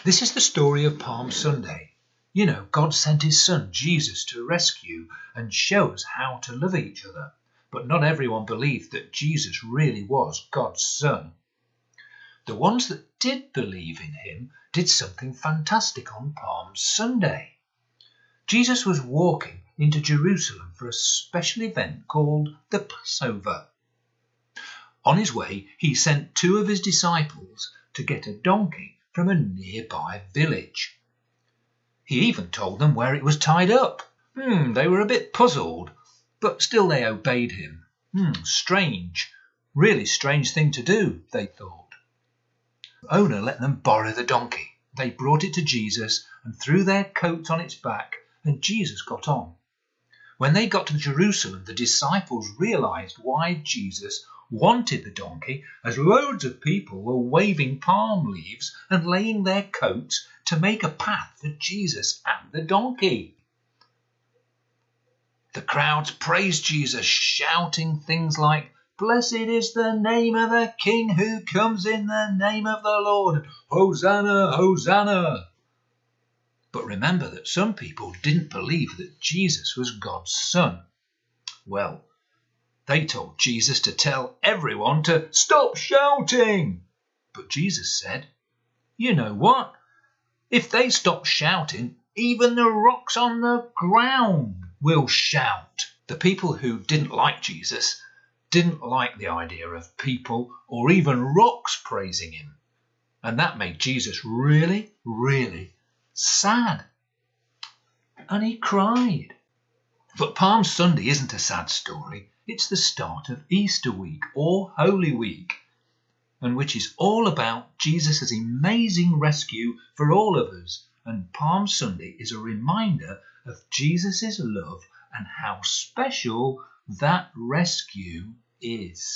This is the story of Palm Sunday. You know, God sent his son, Jesus, to rescue and show us how to love each other. But not everyone believed that Jesus really was God's son. The ones that did believe in him did something fantastic on Palm Sunday. Jesus was walking into Jerusalem for a special event called the Passover. On his way, he sent two of his disciples to get a donkey from a nearby village. He even told them where it was tied up. They were a bit puzzled, but still they obeyed him. Strange, really strange thing to do, they thought. The owner let them borrow the donkey. They brought it to Jesus and threw their coats on its back, and Jesus got on. When they got to Jerusalem, the disciples realized why Jesus wanted the donkey, as loads of people were waving palm leaves and laying their coats to make a path for Jesus and the donkey. The crowds praised Jesus, shouting things like, "Blessed is the name of the King who comes in the name of the Lord. Hosanna, Hosanna." But remember that some people didn't believe that Jesus was God's son. Well, they told Jesus to tell everyone to stop shouting. But Jesus said, "You know what? If they stop shouting, even the rocks on the ground will shout." The people who didn't like Jesus didn't like the idea of people or even rocks praising him. And that made Jesus really, really sad. And he cried. But Palm Sunday isn't a sad story. It's the start of Easter week or Holy Week, and which is all about Jesus' amazing rescue for all of us. And Palm Sunday is a reminder of Jesus' love and how special that rescue is.